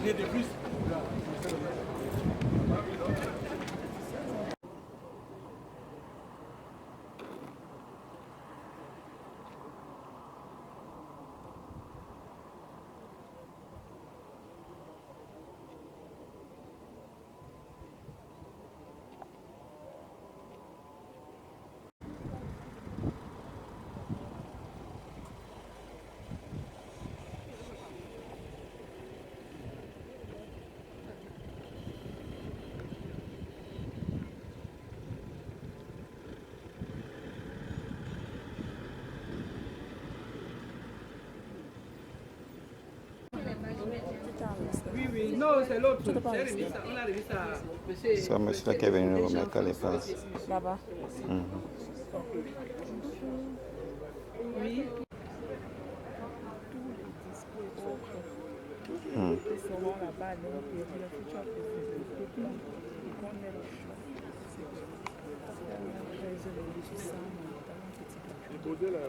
année de plus. Oui, oui, non, c'est l'autre. On a remis ça à monsieur. C'est un monsieur qui est venu nous remettre les places. Là-bas. Oui. Ils seront là-bas, donc le futur président. Ils connaissent le choix. Posez là.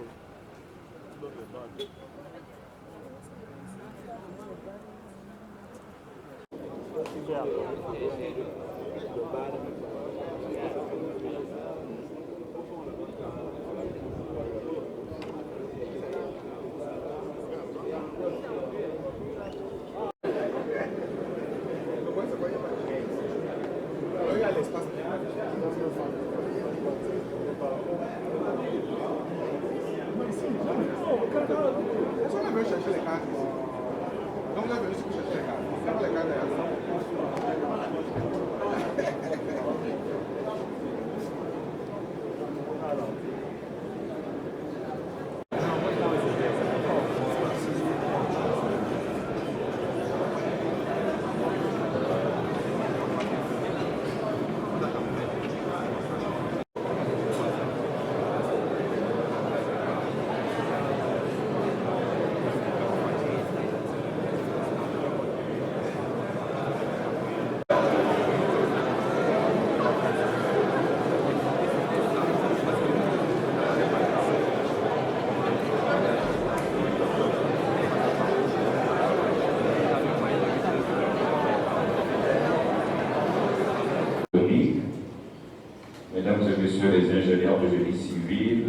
Mesdames et messieurs les ingénieurs de génie civil,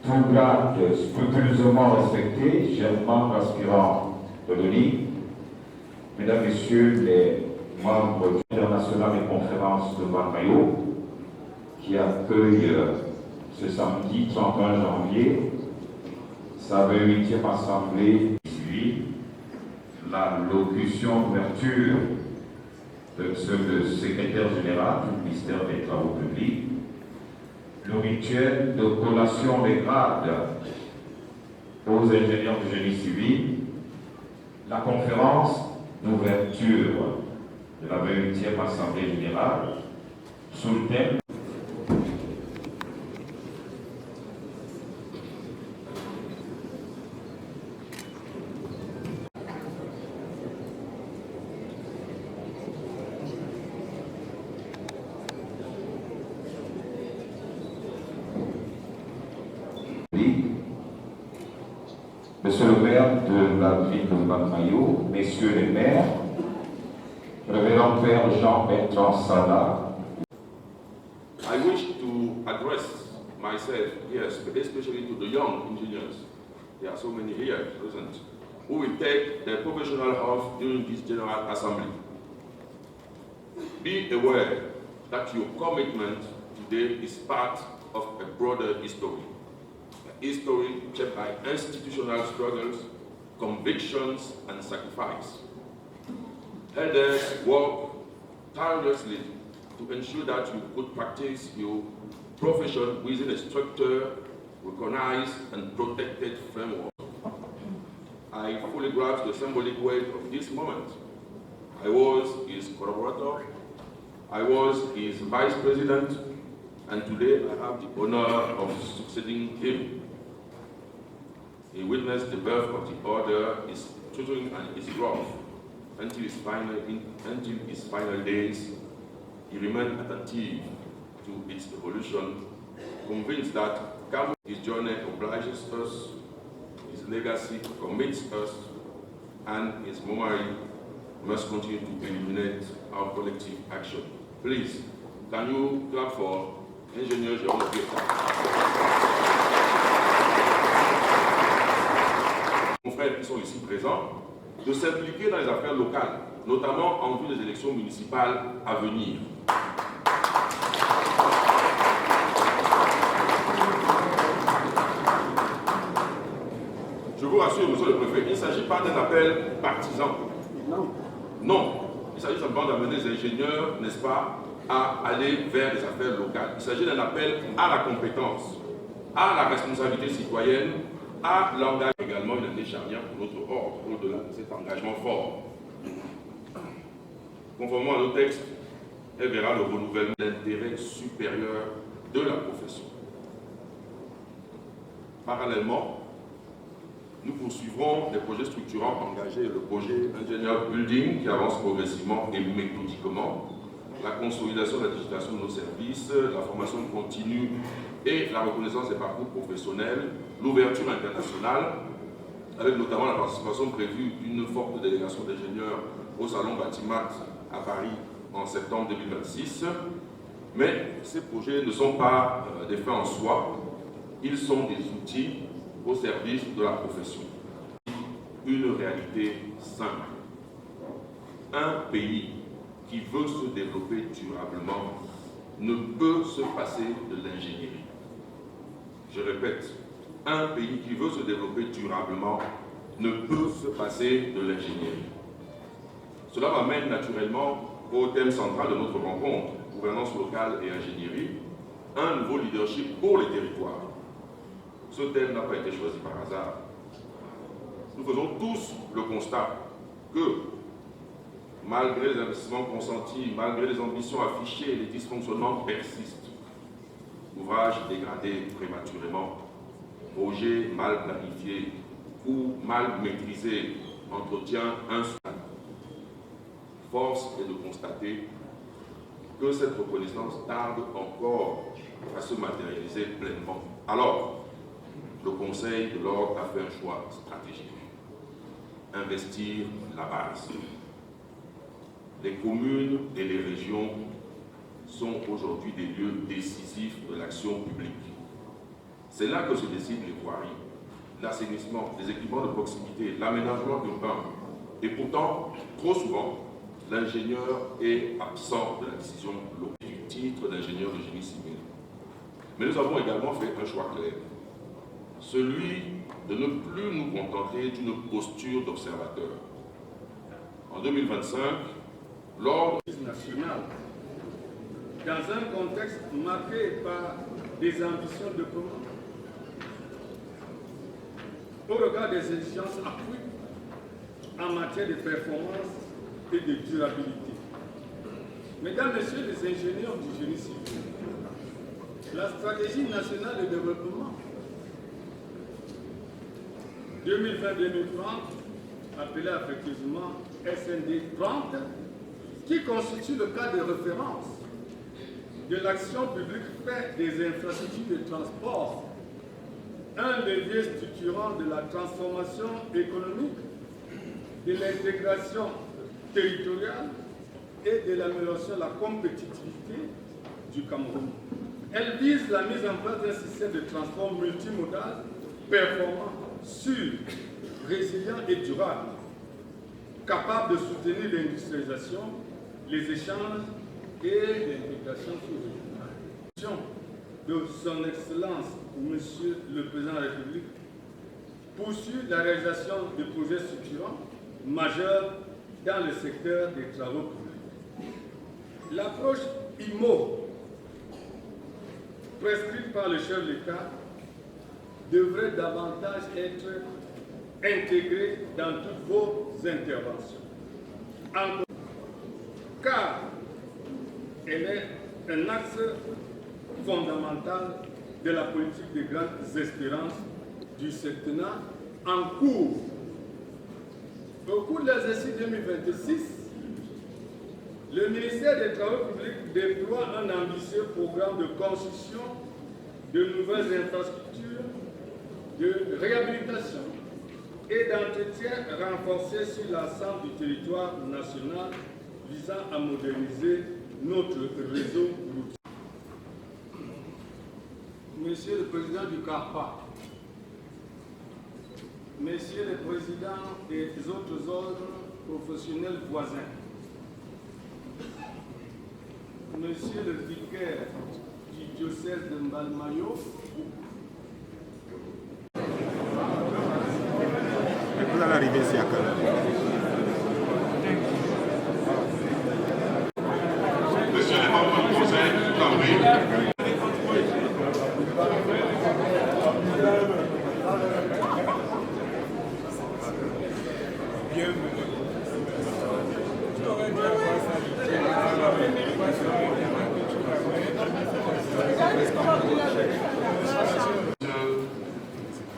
tout grade scrupuleusement respecté, chers membres aspirants de l'ONI, mesdames, messieurs les membres du international des conférences de Marmayo, qui accueille ce samedi 31 janvier sa 28e assemblée civile, la locution d'ouverture de monsieur le secrétaire général du ministère des Travaux publics, le rituel de collation des grades aux ingénieurs du génie civil, la conférence d'ouverture de la 28e Assemblée générale sous le thème Monsieur le maire de la ville de Marmayo, messieurs les maires, Révérend Père Jean-Bertrand Sala. I wish to address myself here, especially to the young engineers. There are so many here present, who will take their professional oath during this General Assembly. Be aware that your commitment today is part of a broader history. History shaped by institutional struggles, convictions, and sacrifice. Elders work tirelessly to ensure that you could practice your profession within a structured, recognized, and protected framework. I fully grasp the symbolic weight of this moment. I was his collaborator, I was his vice president, and today I have the honor of succeeding him. He witnessed the birth of the order, his tutoring and his growth. Until his final days, he remained attentive to its evolution, convinced that his journey obliges us, his legacy commits us, and his memory must continue to illuminate our collective action. Please, can you clap for Ingénieur Jérôme Guetta? Nos frères qui sont ici présents, de s'impliquer dans les affaires locales, notamment en vue des élections municipales à venir. Je vous rassure, monsieur le préfet, il ne s'agit pas d'un appel partisan. Non. Il s'agit simplement d'amener les ingénieurs, n'est-ce pas, à aller vers les affaires locales. Il s'agit d'un appel à la compétence, à la responsabilité citoyenne, à l'engagement. Également une année charnière pour notre ordre, au-delà de cet engagement fort. Conformément à nos textes, elle verra le renouvellement de l'intérêt supérieur de la profession. Parallèlement, nous poursuivrons des projets structurants engagés, le projet Ingénieur Building qui avance progressivement et méthodiquement, la consolidation de la digitalisation de nos services, la formation continue et la reconnaissance des parcours professionnels, l'ouverture internationale, avec notamment la participation prévue d'une forte délégation d'ingénieurs au Salon Batimat à Paris en septembre 2026. Mais ces projets ne sont pas des fins en soi, ils sont des outils au service de la profession. Une réalité simple. Un pays qui veut se développer durablement ne peut se passer de l'ingénierie. Je répète, un pays qui veut se développer durablement ne peut se passer de l'ingénierie. Cela m'amène naturellement au thème central de notre rencontre, gouvernance locale et ingénierie, un nouveau leadership pour les territoires. Ce thème n'a pas été choisi par hasard. Nous faisons tous le constat que, malgré les investissements consentis, malgré les ambitions affichées, les dysfonctionnements persistent. Ouvrages dégradés prématurément, projets mal planifiés ou mal maîtrisés, entretien insuffisant. Force est de constater que cette reconnaissance tarde encore à se matérialiser pleinement. Alors, le Conseil de l'Ordre a fait un choix stratégique. Investir la base. Les communes et les régions sont aujourd'hui des lieux décisifs de l'action publique. C'est là que se décident les voiries, l'assainissement, les équipements de proximité, l'aménagement urbain. Et pourtant, trop souvent, l'ingénieur est absent de la décision locale du titre d'ingénieur de génie civil. Mais nous avons également fait un choix clair. Celui de ne plus nous contenter d'une posture d'observateur. En 2025, l'ordre national, dans un contexte marqué par des ambitions de commun, au regard des exigences accrues en matière de performance et de durabilité. Mesdames, Messieurs les ingénieurs du génie civil, la stratégie nationale de développement 2020-2030, appelée affectueusement SND 30, qui constitue le cadre de référence de l'action publique faite des infrastructures de transport, un levier structurant de la transformation économique, de l'intégration territoriale et de l'amélioration de la compétitivité du Cameroun. Elle vise la mise en place d'un système de transport multimodal, performant, sûr, résilient et durable, capable de soutenir l'industrialisation, les échanges et l'intégration sous-régionale. De son Excellence, Monsieur le Président de la République, poursuit la réalisation de projets structurants majeurs dans le secteur des travaux publics. L'approche IMO, prescrite par le chef de l'État, devrait davantage être intégrée dans toutes vos interventions. Car elle est un axe fondamental de la politique des grandes espérances du septennat en cours. Au cours de l'exercice 2026, le ministère des Travaux publics déploie un ambitieux programme de construction de nouvelles infrastructures, de réhabilitation et d'entretien renforcé sur l'ensemble du territoire national visant à moderniser notre réseau routier. Monsieur le Président du CARPA, Messieurs les Présidents des autres ordres professionnels voisins, Monsieur le Vicaire du diocèse de Mbalmayo, Vous allez arriver ici à quelle heure? Monsieur les membres du Conseil,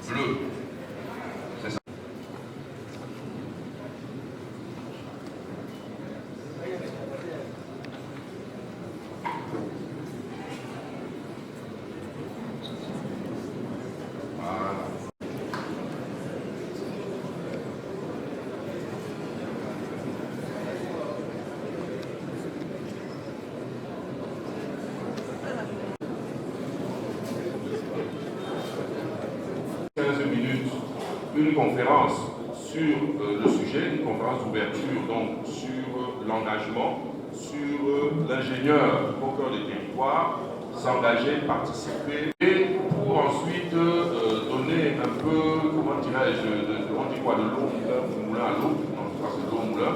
bleu. C'est ça. Une conférence sur le sujet, une conférence d'ouverture donc sur l'engagement, sur l'ingénieur au cœur des territoires, s'engager, participer, et pour ensuite donner un peu, comment dirais-je, on dit quoi, de l'eau, du moulin à l'eau, non, je crois que c'est de l'eau au moulin.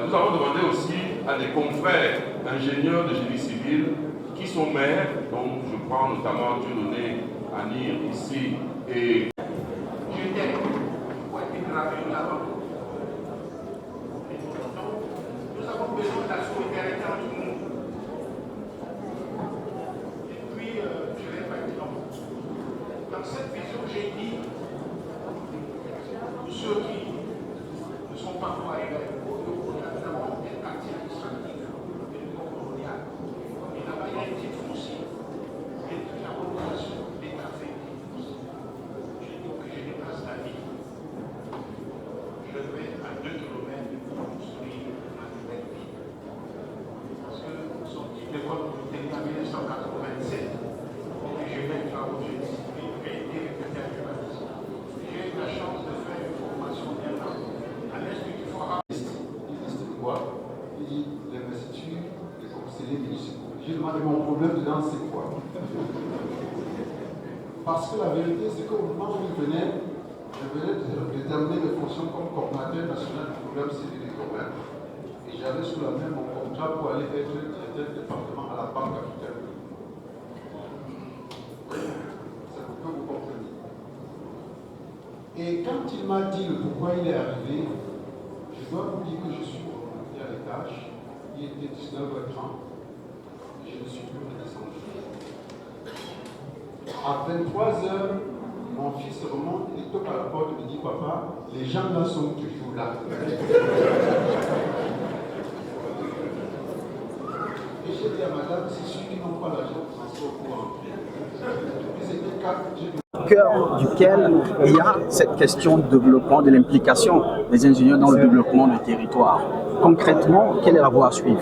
Nous avons demandé aussi à des confrères ingénieurs de génie civil qui sont maires, donc je prends notamment Dieudonné Anir ici, et nous avons besoin de la solidarité entre nous. Et puis, je l'ai pas dit non. Dans cette vision, j'ai dit, pour ceux qui ne sont pas encore arrivés, nous avons un quartier administratif de l'époque coloniale. Et là-bas, il y a une petite foncier. Et toute la population est assez difficile. J'ai dit que je dépasse la vie. Je vais à 2 km pour construire ma nouvelle vie. Parce que nous sommes dit l'école polytechnique en 1987. Donc je vais travaux de discipline, j'ai été recruté à l'urbanisme. J'ai eu la chance de faire une formation d'un an à l'Institut du Forum. Il liste quoi? Il dit l'investiture des conseillers municipaux. J'ai demandé mon problème dedans, c'est quoi? Parce que la vérité, c'est qu'au moment où il venait, je venais de terminer mes fonctions comme coordinateur national du programme civil et commun. Et j'avais sous la main mon contrat pour aller être directeur de département à la Banque africaine. C'est pour que vous compreniez. Et quand il m'a dit le pourquoi il est arrivé, je dois vous dire que je suis remonté à l'étage. Il était 19h30. Je ne suis plus redescendu. À 23h, mon fils remonte, il toque à la porte et me dit, papa, les gens là sont toujours là. Et j'ai dit à madame, c'est sûr qu'ils n'ont pas l'argent de transport pour rentrer. Et c'était 4, au cœur duquel il y a cette question de développement, de l'implication des ingénieurs dans le développement du territoire. Concrètement, quelle est la voie à suivre?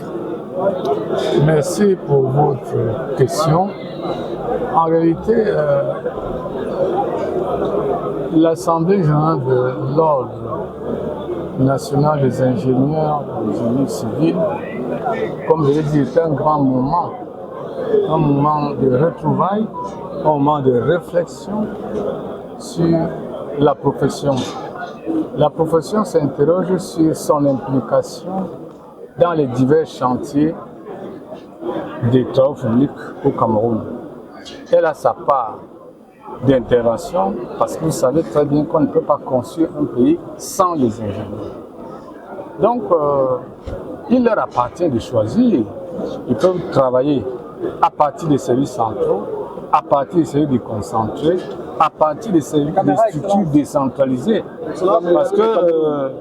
Merci pour votre question. En réalité, l'Assemblée générale de l'Ordre national des ingénieurs du génie civil, comme je l'ai dit, est un grand moment de retrouvailles, un moment de réflexion sur la profession. La profession s'interroge sur son implication dans les divers chantiers des travaux publics au Cameroun. Elle a sa part d'intervention parce que vous savez très bien qu'on ne peut pas construire un pays sans les ingénieurs. Donc, il leur appartient de choisir. Ils peuvent travailler à partir des services centraux, à partir des services déconcentrés, à partir des structures décentralisées. Parce que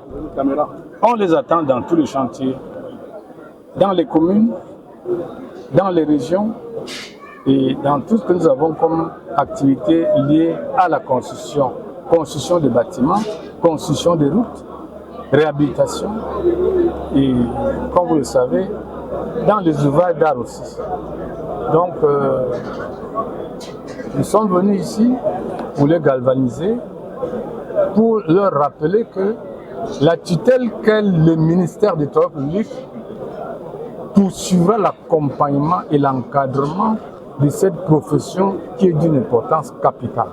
on les attend dans tous les chantiers, dans les communes, dans les régions et dans tout ce que nous avons comme activité liée à la construction construction des bâtiments, construction des routes, réhabilitation et, comme vous le savez, dans les ouvrages d'art aussi. Donc, nous sommes venus ici pour les galvaniser, pour leur rappeler que la tutelle qu'est le ministère des Travaux publics poursuivra l'accompagnement et l'encadrement de cette profession qui est d'une importance capitale.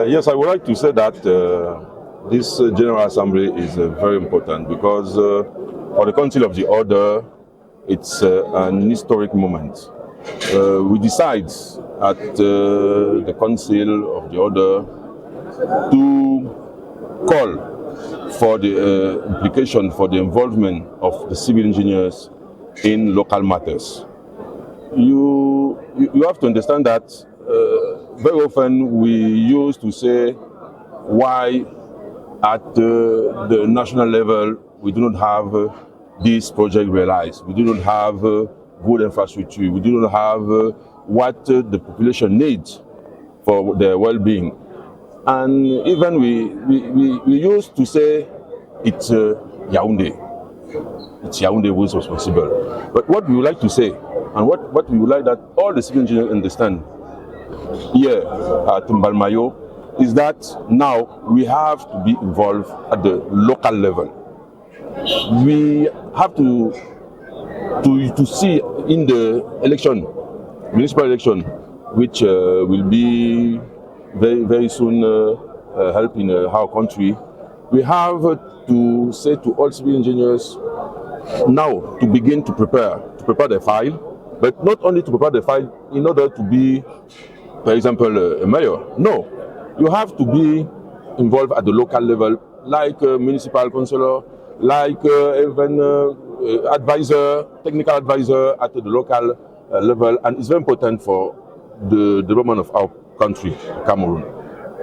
Yes, I would like to say that this General Assembly is very important because for the Council of the Order, it's an historic moment. We decide at the Council of the Order to call for the implication, for the involvement of the civil engineers in local matters. You have to understand that very often we used to say why at the national level we do not have this project realized, we do not have good infrastructure, we do not have what the population needs for their well-being. And even we used to say it's Yaoundé. It's Yaoundé who is responsible. But what we would like to say, and what we would like that all the civil engineers understand here at Mbalmayo, is that now we have to be involved at the local level. We have to see in the election, municipal election, which will be very soon help in our country. We have to say to all civil engineers now to begin to prepare the file, but not only to prepare the file in order to be, for example, a mayor. No, you have to be involved at the local level, like a municipal councillor, like even advisor, technical advisor at the local level, and it's very important for the development of our country, Cameroon.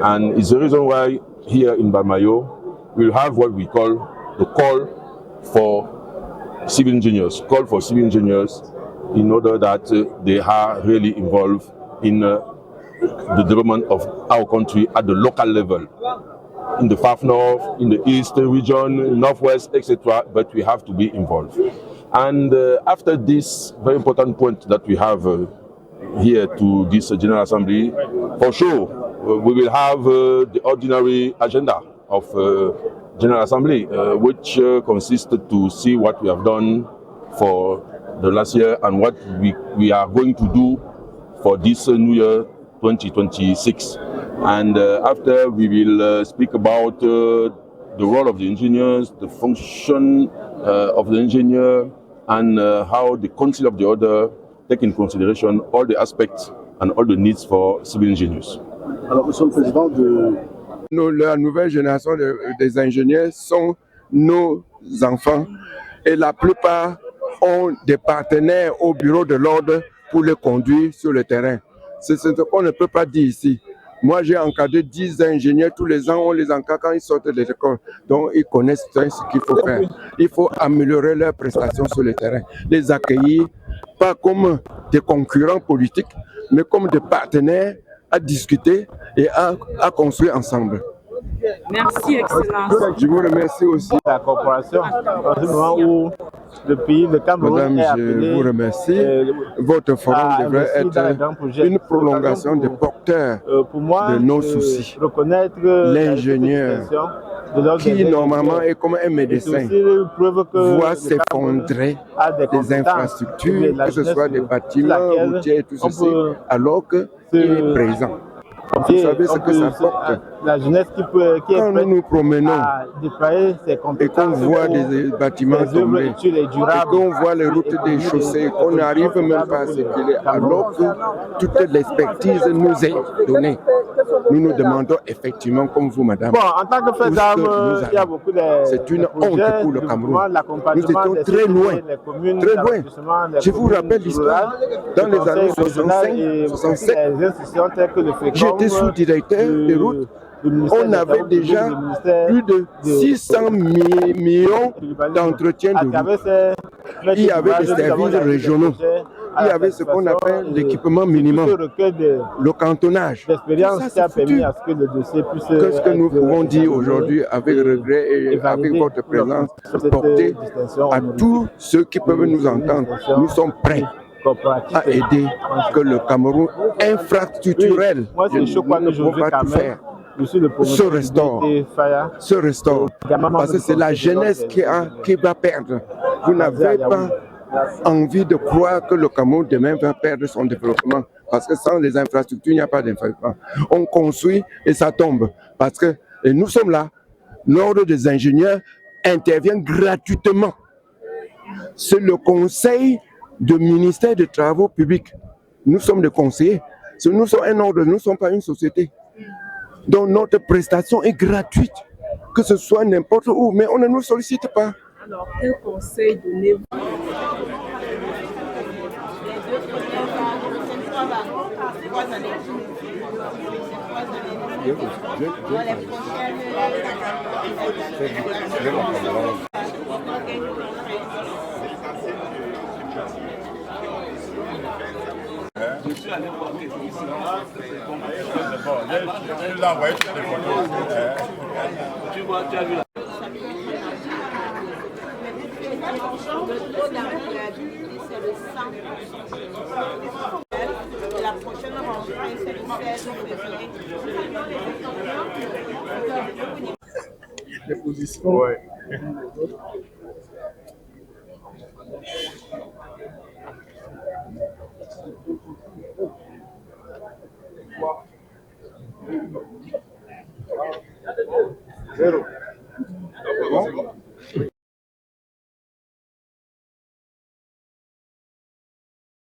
And it's the reason why here in Mbalmayo we'll have what we call the call for civil engineers, in order that they are really involved in the development of our country at the local level, in the Far North, in the East region, Northwest, etc. But we have to be involved. And after this very important point that we have here to this General Assembly, for sure we will have the ordinary agenda of General Assembly, which consists to see what we have done for the last year and what we are going to do for this new year 2026. And after we will speak about the role of the engineers, the function of the engineer, and how the Council of the Order take in consideration all the aspects and all the needs for civil engineers. Alors, Monsieur le Président, la nouvelle génération des ingénieurs sont nos enfants et la plupart ont des partenaires au bureau de l'ordre pour les conduire sur le terrain. C'est ce qu'on ne peut pas dire ici. Moi, j'ai encadré 10 ingénieurs tous les ans, on les encadre quand ils sortent de l'école. Donc, ils connaissent ce qu'il faut faire. Il faut améliorer leurs prestations sur le terrain, les accueillir, pas comme des concurrents politiques, mais comme des partenaires à discuter et à construire ensemble. Merci, Excellence. Je vous remercie aussi. La corporation, au moment où le pays, le Cameroun, Madame, est appelé, je vous remercie. Votre forum devrait être une prolongation des porteurs de nos soucis. L'ingénieur, qui normalement est comme un médecin, voit s'effondrer des infrastructures, que ce soit des bâtiments, routiers et tout ceci, alors qu'il est présent. Vous savez ce que ça porte. La jeunesse quand nous nous promenons et qu'on voit des bâtiments tomber, et qu'on voit les routes des chaussées, qu'on n'arrive même pas à ce qu'il est, alors que toute l'expertise nous est donnée. Nous nous demandons effectivement, comme vous, madame, bon, en tant que fait d'armes, il y a beaucoup de c'est une honte pour le Cameroun. Nous étions très loin, très loin. Je vous rappelle l'histoire, dans les années 65-67, j'étais sous-directeur des routes. On avait déjà plus de 600 millions d'entretien de routes. Il y avait des services régionaux à il y la avait ce qu'on satisfaction appelle l'équipement minimum, le cantonnage. L'expérience qui a permis à ce que le dossier puisse... Qu'est-ce que nous pouvons dire aujourd'hui avec regret et avec votre présence, porter à tous ceux qui peuvent nous entendre. Nous sommes prêts à aider que le Cameroun infrastructurel, nous ne pouvons pas tout faire, se restaure, parce que c'est la jeunesse qui va perdre. Vous n'avez pas envie de croire que le Cameroun demain va perdre son développement, parce que sans les infrastructures, il n'y a pas d'infrastructure. On construit et ça tombe, parce que et nous sommes là. L'ordre des ingénieurs intervient gratuitement. C'est le conseil du ministère des Travaux publics. Nous sommes des conseillers. Nous sommes un ordre, nous ne sommes pas une société. Donc notre prestation est gratuite, que ce soit n'importe où, mais on ne nous sollicite pas. Alors, quel conseil donnez-vous? Je suis allé voir quelque chose. Je l'ai envoyé toutes les photos. Tu vois, tu as vu la... La prochaine rentrée, c'est le 16 février. Les positions. Ouais.